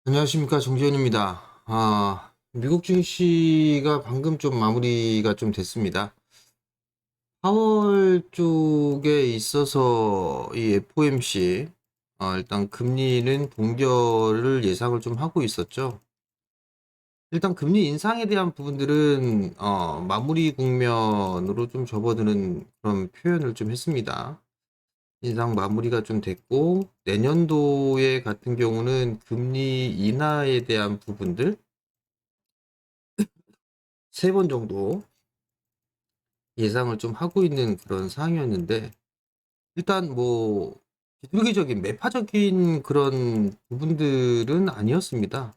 안녕하십니까, 정재현입니다. 미국 증시가 방금 좀 마무리가 좀 됐습니다. 파월 쪽에 있어서 이 FOMC, 일단 금리는 동결을 예상을 좀 하고 있었죠. 일단 금리 인상에 대한 부분들은 마무리 국면으로 좀 접어드는 그런 표현을 좀 했습니다. 인상 마무리가 좀 됐고, 내년도에 같은 경우는 금리 인하에 대한 부분들, 3번 정도 예상을 좀 하고 있는 그런 상황이었는데, 일단 뭐 비둘기적인 매파적인 그런 부분들은 아니었습니다.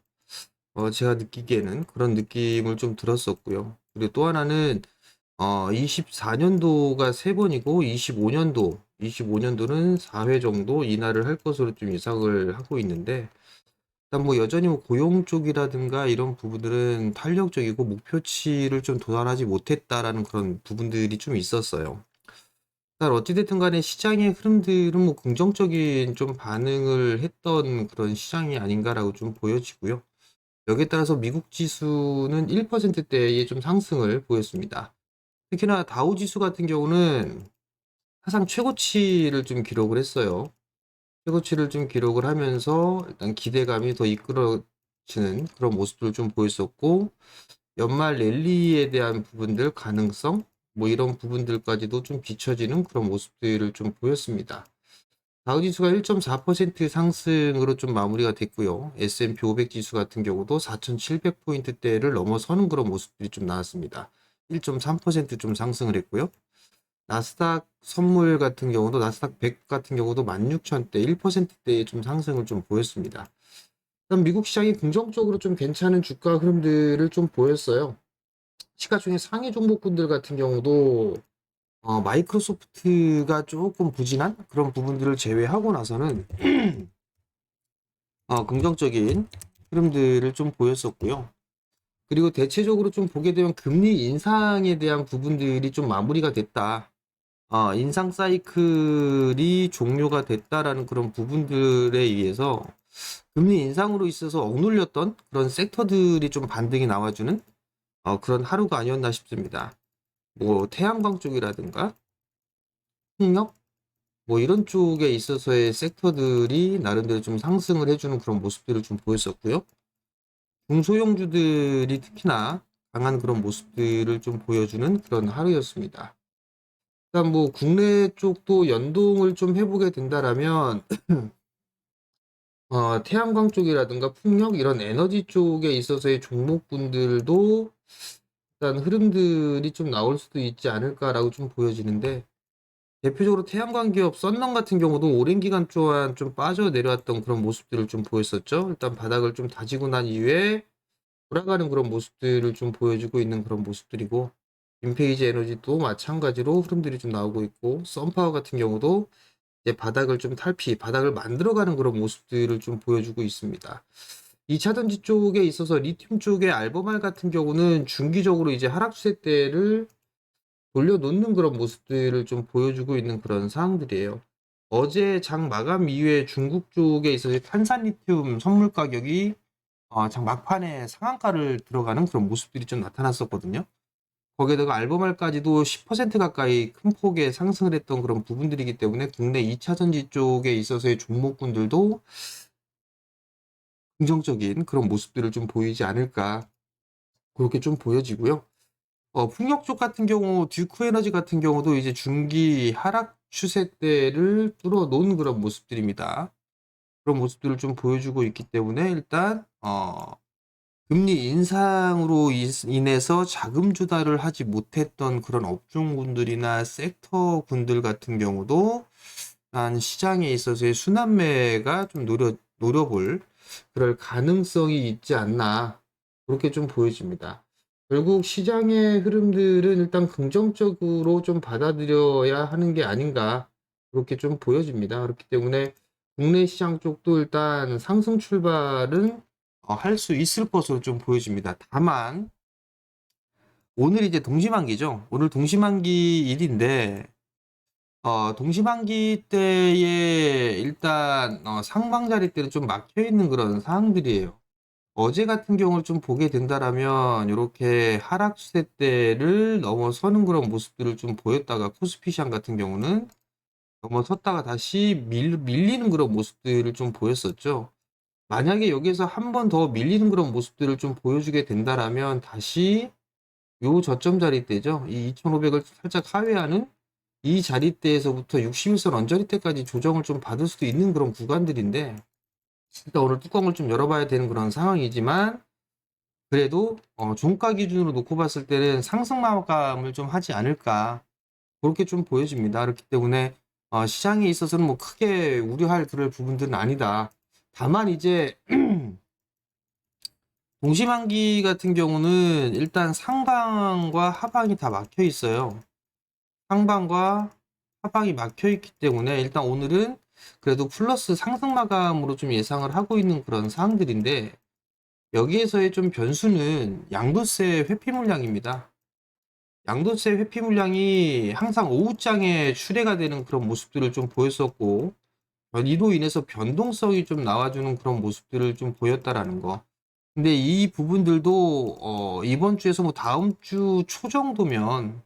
제가 느끼기에는 그런 느낌을 좀 들었었고요. 그리고 또 하나는 24년도가 3번이고 25년도는 4회 정도 인하를 할 것으로 좀 예상을 하고 있는데, 일단 뭐 여전히 뭐 고용 쪽이라든가 이런 부분들은 탄력적이고 목표치를 좀 도달하지 못했다라는 그런 부분들이 좀 있었어요. 일단 어찌됐든 간에 시장의 흐름들은 뭐 긍정적인 좀 반응을 했던 그런 시장이 아닌가라고 좀 보여지고요. 여기에 따라서 미국 지수는 1%대의 좀 상승을 보였습니다. 특히나 다우 지수 같은 경우는 사상 최고치를 좀 기록을 했어요. 최고치를 좀 기록을 하면서 일단 기대감이 더 이끌어지는 그런 모습들을 좀 보였었고, 연말 랠리에 대한 부분들 가능성 뭐 이런 부분들까지도 좀 비춰지는 그런 모습들을 좀 보였습니다. 다우지수가 1.4% 상승으로 좀 마무리가 됐고요. S&P 500 지수 같은 경우도 4,700포인트대를 넘어서는 그런 모습들이 좀 나왔습니다. 1.3%좀 상승을 했고요. 나스닥 선물 같은 경우도 나스닥 100 같은 경우도 16,000대 1%대의 좀 상승을 좀 보였습니다. 일단 미국 시장이 긍정적으로 좀 괜찮은 주가 흐름들을 좀 보였어요. 시가총액 상위 종목군들 같은 경우도 마이크로소프트가 조금 부진한 그런 부분들을 제외하고 나서는 긍정적인 흐름들을 좀 보였었고요. 그리고 대체적으로 좀 보게 되면 금리 인상에 대한 부분들이 좀 마무리가 됐다. 인상 사이클이 종료가 됐다라는 그런 부분들에 의해서 금리 인상으로 있어서 억눌렸던 그런 섹터들이 좀 반등이 나와주는 그런 하루가 아니었나 싶습니다. 뭐 태양광 쪽이라든가 풍력 뭐 이런 쪽에 있어서의 섹터들이 나름대로 좀 상승을 해주는 그런 모습들을 좀 보였었고요. 중소형주들이 특히나 강한 그런 모습들을 좀 보여주는 그런 하루였습니다. 일단 뭐 국내 쪽도 연동을 좀 해보게 된다라면 태양광 쪽이라든가 풍력 이런 에너지 쪽에 있어서의 종목군들도 일단 흐름들이 좀 나올 수도 있지 않을까라고 좀 보여지는데, 대표적으로 태양광 기업 썬런 같은 경우도 오랜 기간 동안 좀 빠져 내려왔던 그런 모습들을 좀 보였었죠. 일단 바닥을 좀 다지고 난 이후에 돌아가는 그런 모습들을 좀 보여주고 있는 그런 모습들이고, 인페이지 에너지도 마찬가지로 흐름들이 좀 나오고 있고, 썬파워 같은 경우도 이제 바닥을 좀 바닥을 만들어가는 그런 모습들을 좀 보여주고 있습니다. 2차전지 쪽에 있어서 리튬 쪽의 알버말 같은 경우는 중기적으로 이제 하락 추세대를 돌려놓는 그런 모습들을 좀 보여주고 있는 그런 상황들이에요. 어제 장 마감 이후에 중국 쪽에 있어서 탄산 리튬 선물 가격이 장 막판에 상한가를 들어가는 그런 모습들이 좀 나타났었거든요. 거기에다가 알버말까지도 10% 가까이 큰 폭의 상승을 했던 그런 부분들이기 때문에 국내 2차 전지 쪽에 있어서의 종목군들도 긍정적인 그런 모습들을 좀 보이지 않을까, 그렇게 좀 보여지고요. 풍력 쪽 같은 경우 듀크 에너지 같은 경우도 이제 중기 하락 추세대를 뚫어놓은 그런 모습들입니다. 그런 모습들을 좀 보여주고 있기 때문에 일단 금리 인상으로 인해서 자금 조달을 하지 못했던 그런 업종군들이나 섹터군들 같은 경우도 한 시장에 있어서의 순환매가 좀 노려볼 그럴 가능성이 있지 않나, 그렇게 좀 보여집니다. 결국 시장의 흐름들은 일단 긍정적으로 좀 받아들여야 하는 게 아닌가, 그렇게 좀 보여집니다. 그렇기 때문에 국내 시장 쪽도 일단 상승 출발은 할 수 있을 것으로 좀 보여집니다. 다만 오늘 이제 동시만기죠. 오늘 동시만기 일인데 동시만기 때에 일단 상방 자리 때는 좀 막혀 있는 그런 상황들이에요. 어제 같은 경우를 좀 보게 된다라면 요렇게 하락 추세대를 넘어서는 그런 모습들을 좀 보였다가 코스피 시장 같은 경우는 넘어섰다가 다시 밀리는 그런 모습들을 좀 보였었죠. 만약에 여기에서 한 번 더 밀리는 그런 모습들을 좀 보여주게 된다라면 다시 요 저점 자리대죠. 이 2,500을 살짝 하회하는 이 자리대에서부터 61선 언저리대까지 조정을 좀 받을 수도 있는 그런 구간들인데, 일단 오늘 뚜껑을 좀 열어봐야 되는 그런 상황이지만, 그래도 종가 기준으로 놓고 봤을 때는 상승 마감을 좀 하지 않을까, 그렇게 좀 보여집니다. 그렇기 때문에 시장에 있어서는 뭐 크게 우려할 그럴 부분들은 아니다. 다만 이제 동시만기 같은 경우는 일단 상방과 하방이 다 막혀 있어요. 상방과 하방이 막혀 있기 때문에 일단 오늘은 그래도 플러스 상승 마감으로 좀 예상을 하고 있는 그런 사항들인데, 여기에서의 좀 변수는 양도세 회피 물량입니다. 양도세 회피 물량이 항상 오후장에 출회가 되는 그런 모습들을 좀 보였었고, 이로 인해서 변동성이 좀 나와주는 그런 모습들을 좀 보였다라는 거. 근데 이 부분들도 이번 주에서 뭐 다음 주 초 정도면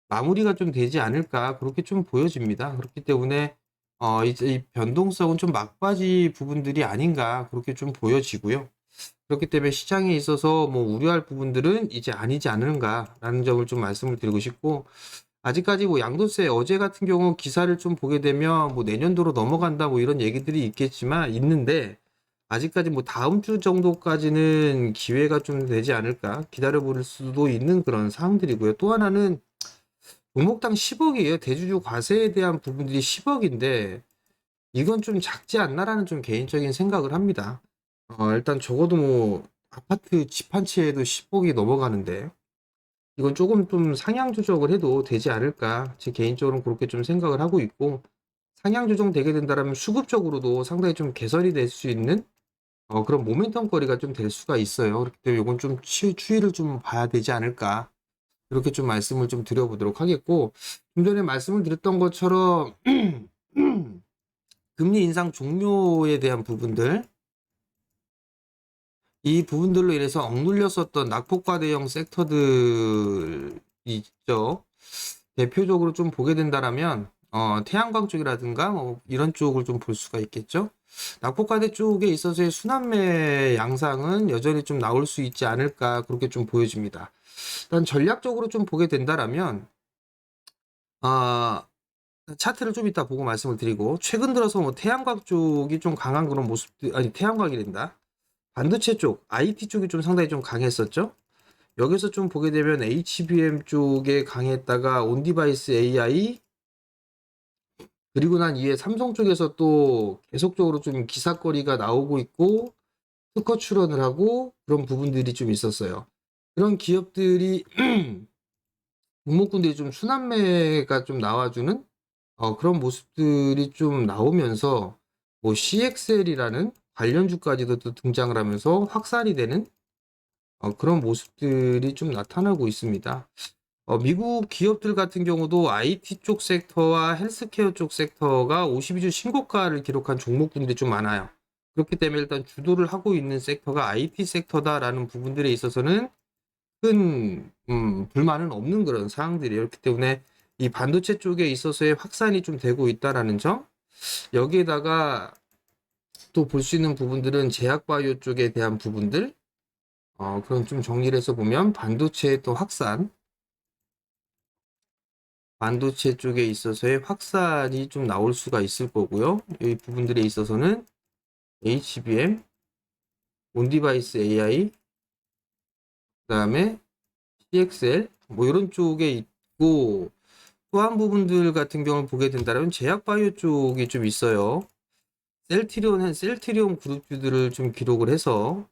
마무리가 좀 되지 않을까, 그렇게 좀 보여집니다. 그렇기 때문에 이제 이 변동성은 좀 막바지 부분들이 아닌가, 그렇게 좀 보여지고요. 그렇기 때문에 시장에 있어서 뭐 우려할 부분들은 이제 아니지 않은가라는 점을 좀 말씀을 드리고 싶고, 아직까지 뭐 양도세 어제 같은 경우 기사를 좀 보게 되면 뭐 내년도로 넘어간다 뭐 이런 얘기들이 있는데, 아직까지 뭐 다음 주 정도까지는 기회가 좀 되지 않을까 기다려 볼 수도 있는 그런 상황들이고요. 또 하나는 종목당 10억이에요. 대주주 과세에 대한 부분들이 10억인데 이건 좀 작지 않나라는 좀 개인적인 생각을 합니다. 일단 적어도 뭐 아파트 집 한 채에도 10억이 넘어가는데 이건 조금 좀 상향 조정을 해도 되지 않을까, 제 개인적으로는 그렇게 좀 생각을 하고 있고, 상향 조정되게 된다면 수급적으로도 상당히 좀 개선이 될 수 있는 그런 모멘텀 거리가 좀 될 수가 있어요. 그렇기 때문에 이건 좀 추이를 좀 봐야 되지 않을까, 이렇게 좀 말씀을 좀 드려보도록 하겠고, 좀 전에 말씀을 드렸던 것처럼 금리 인상 종료에 대한 부분들, 이 부분들로 인해서 억눌렸었던 낙폭과대형 섹터들이 있죠. 대표적으로 좀 보게 된다라면 태양광 쪽이라든가 뭐 이런 쪽을 좀 볼 수가 있겠죠. 낙폭과대 쪽에 있어서의 순환매 양상은 여전히 좀 나올 수 있지 않을까, 그렇게 좀 보여집니다. 일단 전략적으로 좀 보게 된다라면 아 차트를 좀 이따 보고 말씀을 드리고, 최근 들어서 뭐 태양광 쪽이 좀 강한 그런 모습들, 아니 태양광이 된다, 반도체 쪽, IT 쪽이 좀 상당히 좀 강했었죠. 여기서 좀 보게 되면 HBM 쪽에 강했다가 온디바이스 AI, 그리고 난 이후에 삼성 쪽에서 또 계속적으로 좀 기사거리가 나오고 있고 특허 출원을 하고 그런 부분들이 좀 있었어요. 그런 기업들이 종목군들이 좀 순환매가 좀 나와주는 그런 모습들이 좀 나오면서 뭐 CXL이라는 관련주까지도 또 등장을 하면서 확산이 되는 그런 모습들이 좀 나타나고 있습니다. 미국 기업들 같은 경우도 IT 쪽 섹터와 헬스케어 쪽 섹터가 52주 신고가를 기록한 종목군들이 좀 많아요. 그렇기 때문에 일단 주도를 하고 있는 섹터가 IT 섹터다라는 부분들에 있어서는 큰 불만은 없는 그런 사항들이에요. 그렇기 때문에 이 반도체 쪽에 있어서의 확산이 좀 되고 있다라는 점, 여기에다가 또 볼 수 있는 부분들은 제약바이오 쪽에 대한 부분들, 그런 좀 정리를 해서 보면 반도체의 또 확산, 반도체 쪽에 있어서의 확산이 좀 나올 수가 있을 거고요. 이 부분들에 있어서는 HBM, 온디바이스 AI, 그다음에 CXL 뭐 이런 쪽에 있고, 또 한 부분들 같은 경우를 보게 된다면 제약바이오 쪽이 좀 있어요. 셀트리온 그룹주들을 좀 기록을 해서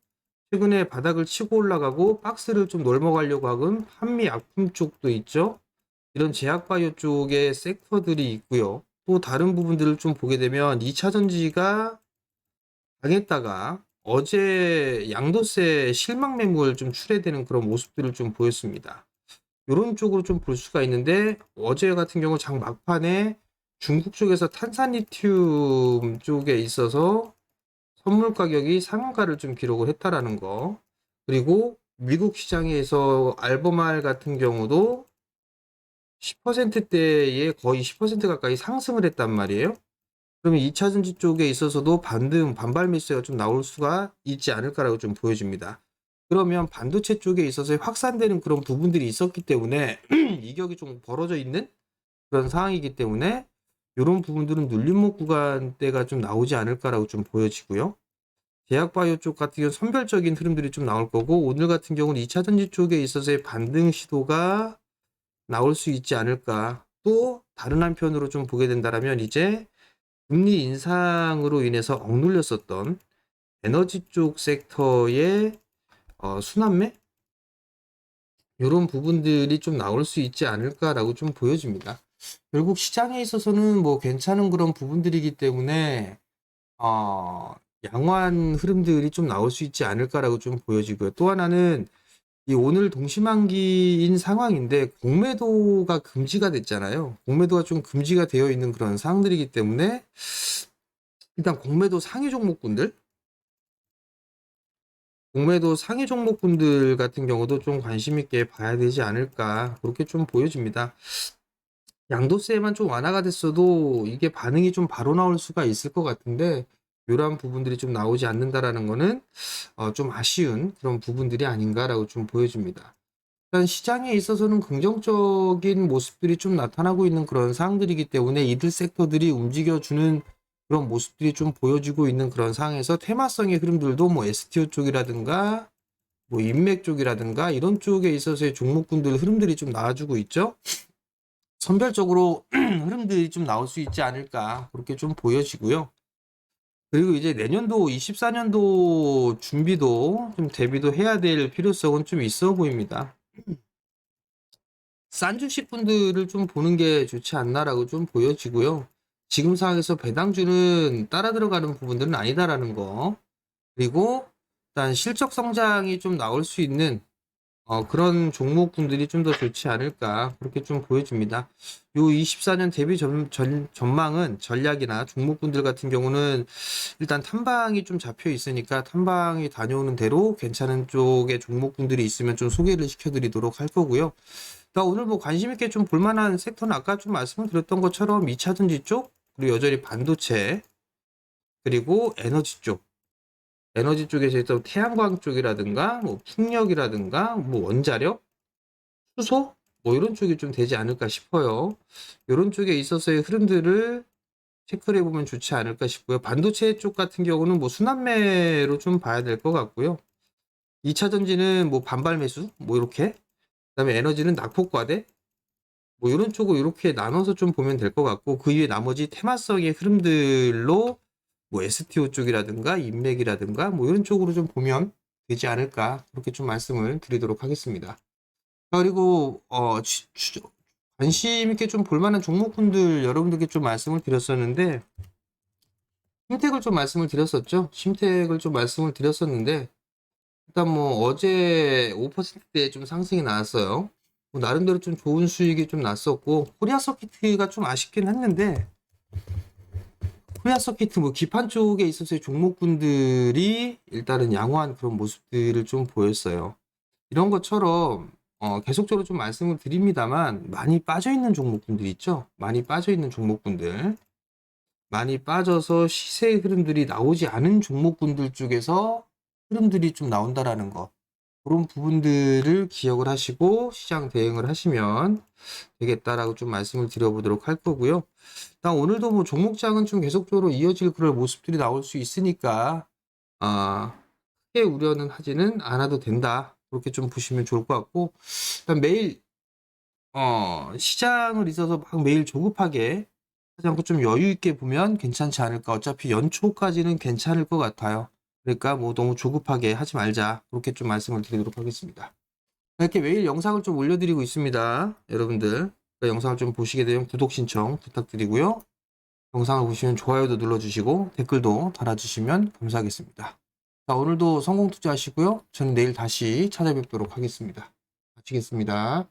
최근에 바닥을 치고 올라가고 박스를 좀 넘어가려고 하는 한미약품 쪽도 있죠. 이런 제약바이오 쪽의 섹터들이 있고요. 또 다른 부분들을 좀 보게 되면 2차 전지가 강했다가 어제 양도세 실망 매물 좀 출회되는 그런 모습들을 좀 보였습니다. 이런 쪽으로 좀 볼 수가 있는데, 어제 같은 경우 장 막판에 중국 쪽에서 탄산리튬 쪽에 있어서 선물 가격이 상한가를 좀 기록을 했다라는 거. 그리고 미국 시장에서 알버말 같은 경우도 10%대에 거의 10% 가까이 상승을 했단 말이에요. 그러면 2차전지 쪽에 있어서도 반발 매수가 좀 나올 수가 있지 않을까라고 좀 보여집니다. 그러면 반도체 쪽에 있어서 확산되는 그런 부분들이 있었기 때문에 이격이 좀 벌어져 있는 그런 상황이기 때문에 이런 부분들은 눌림목 구간대가 좀 나오지 않을까라고 좀 보여지고요. 제약바이오 쪽 같은 경우는 선별적인 흐름들이 좀 나올 거고, 오늘 같은 경우는 2차전지 쪽에 있어서의 반등 시도가 나올 수 있지 않을까. 또 다른 한편으로 좀 보게 된다면 이제 금리 인상으로 인해서 억눌렸었던 에너지 쪽 섹터의 순환매 이런 부분들이 좀 나올 수 있지 않을까라고 좀 보여집니다. 결국 시장에 있어서는 뭐 괜찮은 그런 부분들이기 때문에 양호한 흐름들이 좀 나올 수 있지 않을까라고 좀 보여지고요. 또 하나는 이 오늘 동시만기인 상황인데 공매도가 금지가 됐잖아요. 공매도가 좀 금지가 되어 있는 그런 상황들이기 때문에 일단 공매도 상위 종목군들 같은 경우도 좀 관심 있게 봐야 되지 않을까 그렇게 좀 보여집니다. 양도세만 좀 완화가 됐어도 이게 반응이 좀 바로 나올 수가 있을 것 같은데 이러한 부분들이 좀 나오지 않는다라는 거는 좀 아쉬운 그런 부분들이 아닌가라고 좀 보여집니다. 일단 시장에 있어서는 긍정적인 모습들이 좀 나타나고 있는 그런 상황들이기 때문에 이들 섹터들이 움직여주는 그런 모습들이 좀 보여지고 있는 그런 상황에서 테마성의 흐름들도 뭐 STO 쪽이라든가 뭐 인맥 쪽이라든가 이런 쪽에 있어서의 종목군들 흐름들이 좀 나와주고 있죠. 선별적으로 흐름들이 좀 나올 수 있지 않을까 그렇게 좀 보여지고요. 그리고 이제 내년도 24년도 준비도 좀 대비도 해야 될 필요성은 좀 있어 보입니다. 싼 주식분들을 좀 보는 게 좋지 않나라고 좀 보여지고요. 지금 상황에서 배당주는 따라 들어가는 부분들은 아니다라는 거. 그리고 일단 실적 성장이 좀 나올 수 있는 그런 종목군들이 좀 더 좋지 않을까 그렇게 좀 보여집니다. 요 24년 대비 전망은 전략이나 종목군들 같은 경우는 일단 탐방이 좀 잡혀 있으니까 탐방이 다녀오는 대로 괜찮은 쪽의 종목군들이 있으면 좀 소개를 시켜드리도록 할 거고요. 오늘 뭐 관심 있게 좀 볼만한 섹터는 아까 좀 말씀을 드렸던 것처럼 2차전지 쪽, 그리고 여전히 반도체, 그리고 에너지 쪽에서 또 태양광 쪽이라든가 뭐 풍력이라든가 뭐 원자력, 수소 뭐 이런 쪽이 좀 되지 않을까 싶어요. 이런 쪽에 있어서의 흐름들을 체크를 해보면 좋지 않을까 싶고요. 반도체 쪽 같은 경우는 뭐 순환매로 좀 봐야 될 것 같고요. 2차 전지는 뭐 반발 매수 뭐 이렇게, 그다음에 에너지는 낙폭과대 뭐 이런 쪽으로 이렇게 나눠서 좀 보면 될 것 같고, 그 이외 나머지 테마성의 흐름들로 뭐 STO 쪽이라든가 인맥이라든가 뭐 이런 쪽으로 좀 보면 되지 않을까 그렇게 좀 말씀을 드리도록 하겠습니다. 그리고 관심 있게 좀 볼만한 종목군들 여러분들께 좀 말씀을 드렸었는데, 심택을 좀 말씀을 드렸었죠. 심택을 좀 말씀을 드렸었는데 일단 뭐 어제 5%대 좀 상승이 나왔어요. 뭐 나름대로 좀 좋은 수익이 좀 났었고, 코리아 서키트가 좀 아쉽긴 했는데, 코리아 서키트 뭐 기판 쪽에 있어서의 종목군들이 일단은 양호한 그런 모습들을 좀 보였어요. 이런 것처럼 계속적으로 좀 말씀을 드립니다만 많이 빠져 있는 종목군들 있죠. 많이 빠져 있는 종목군들, 많이 빠져서 시세 흐름들이 나오지 않은 종목군들 쪽에서 흐름들이 좀 나온다라는 거, 그런 부분들을 기억을 하시고 시장 대응을 하시면 되겠다라고 좀 말씀을 드려보도록 할 거고요. 일단 오늘도 뭐 종목장은 좀 계속적으로 이어질 그런 모습들이 나올 수 있으니까 크게 우려는 하지는 않아도 된다, 그렇게 좀 보시면 좋을 것 같고, 일단 매일 시장을 있어서 막 매일 조급하게 하지 않고 좀 여유 있게 보면 괜찮지 않을까. 어차피 연초까지는 괜찮을 것 같아요. 그러니까 뭐 너무 조급하게 하지 말자, 그렇게 좀 말씀을 드리도록 하겠습니다. 이렇게 매일 영상을 좀 올려드리고 있습니다. 여러분들 그 영상을 좀 보시게 되면 구독 신청 부탁드리고요. 영상을 보시면 좋아요도 눌러주시고 댓글도 달아주시면 감사하겠습니다. 자, 오늘도 성공 투자하시고요. 저는 내일 다시 찾아뵙도록 하겠습니다. 마치겠습니다.